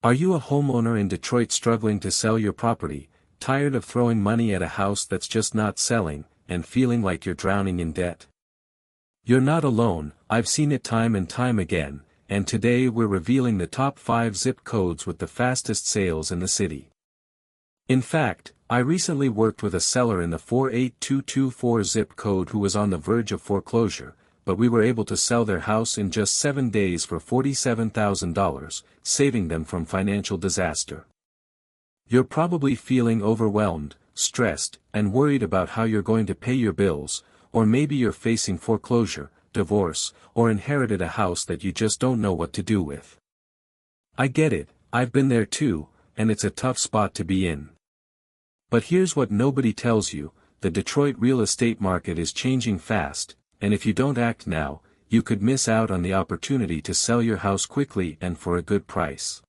Are you a homeowner in Detroit struggling to sell your property, tired of throwing money at a house that's just not selling, and feeling like you're drowning in debt? You're not alone. I've seen it time and time again, and today we're revealing the top 5 zip codes with the fastest sales in the city. In fact, I recently worked with a seller in the 48224 zip code who was on the verge of foreclosure, but we were able to sell their house in just 7 days for $47,000, saving them from financial disaster. You're probably feeling overwhelmed, stressed, and worried about how you're going to pay your bills, or maybe you're facing foreclosure, divorce, or inherited a house that you just don't know what to do with. I get it, I've been there too, and it's a tough spot to be in. But here's what nobody tells you: the Detroit real estate market is changing fast, and if you don't act now, you could miss out on the opportunity to sell your house quickly and for a good price.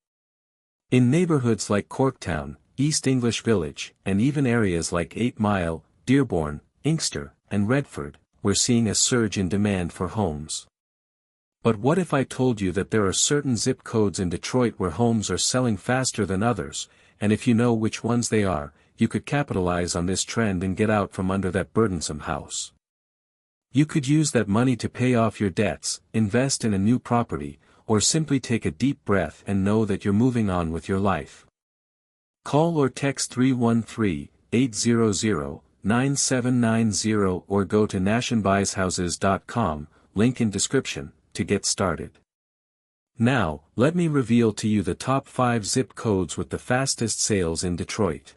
In neighborhoods like Corktown, East English Village, and even areas like 8 Mile, Dearborn, Inkster, and Redford, we're seeing a surge in demand for homes. But what if I told you that there are certain zip codes in Detroit where homes are selling faster than others, and if you know which ones they are, you could capitalize on this trend and get out from under that burdensome house? You could use that money to pay off your debts, invest in a new property, or simply take a deep breath and know that you're moving on with your life. Call or text 313-800-9790 or go to nationbuyshouses.com, link in description, to get started. Now, let me reveal to you the top 5 zip codes with the fastest sales in Detroit.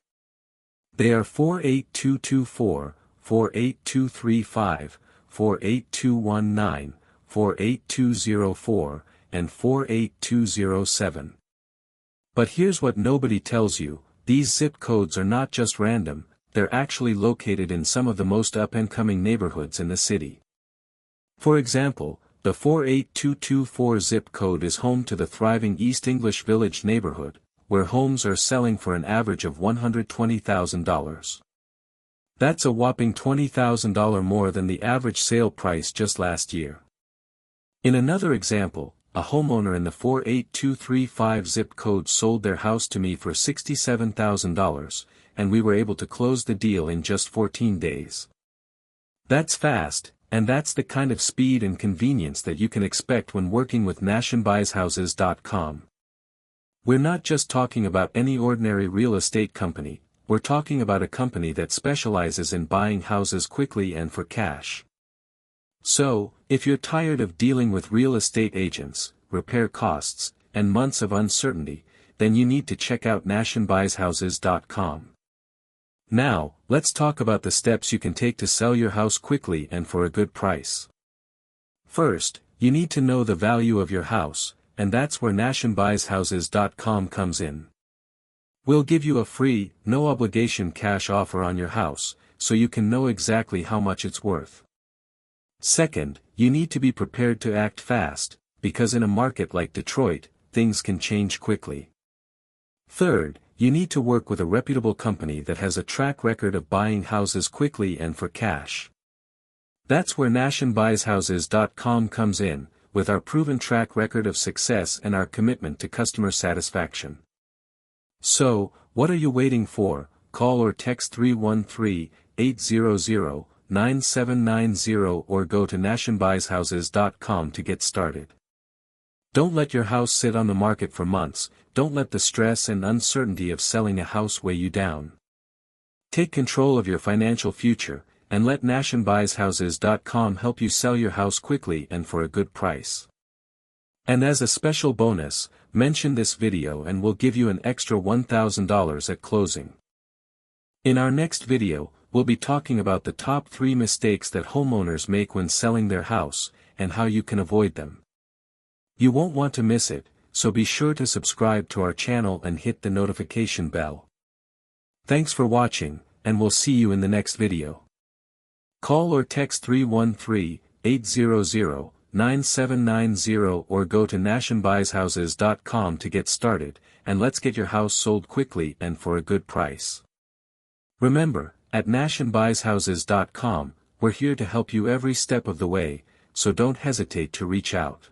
They are 48224, 48235, 48219, 48204, and 48207. But here's what nobody tells you: these zip codes are not just random, they're actually located in some of the most up-and-coming neighborhoods in the city. For example, the 48224 zip code is home to the thriving East English Village neighborhood, where homes are selling for an average of $120,000. That's a whopping $20,000 more than the average sale price just last year. In another example, a homeowner in the 48235 zip code sold their house to me for $67,000, and we were able to close the deal in just 14 days. That's fast, and that's the kind of speed and convenience that you can expect when working with nationbuyshouses.com. We're not just talking about any ordinary real estate company, we're talking about a company that specializes in buying houses quickly and for cash. So, if you're tired of dealing with real estate agents, repair costs, and months of uncertainty, then you need to check out nationbuyshouses.com. Now, let's talk about the steps you can take to sell your house quickly and for a good price. First, you need to know the value of your house, and that's where nationbuyshouses.com comes in. We'll give you a free, no-obligation cash offer on your house, so you can know exactly how much it's worth. Second, you need to be prepared to act fast, because in a market like Detroit, things can change quickly. Third, you need to work with a reputable company that has a track record of buying houses quickly and for cash. That's where nationbuyshouses.com comes in, with our proven track record of success and our commitment to customer satisfaction. So, what are you waiting for? Call or text 313-800-9790 or go to nationbuyshouses.com to get started. Don't let your house sit on the market for months. Don't let the stress and uncertainty of selling a house weigh you down. Take control of your financial future, and let nationbuyshouses.com help you sell your house quickly and for a good price. And as a special bonus, mention this video and we'll give you an extra $1,000 at closing. In our next video, we'll be talking about the top 3 mistakes that homeowners make when selling their house, and how you can avoid them. You won't want to miss it, so be sure to subscribe to our channel and hit the notification bell. Thanks for watching, and we'll see you in the next video. Call or text 313-800-9790 or go to nationbuyshouses.com to get started, and let's get your house sold quickly and for a good price. Remember, at nationbuyshouses.com, we're here to help you every step of the way, so don't hesitate to reach out.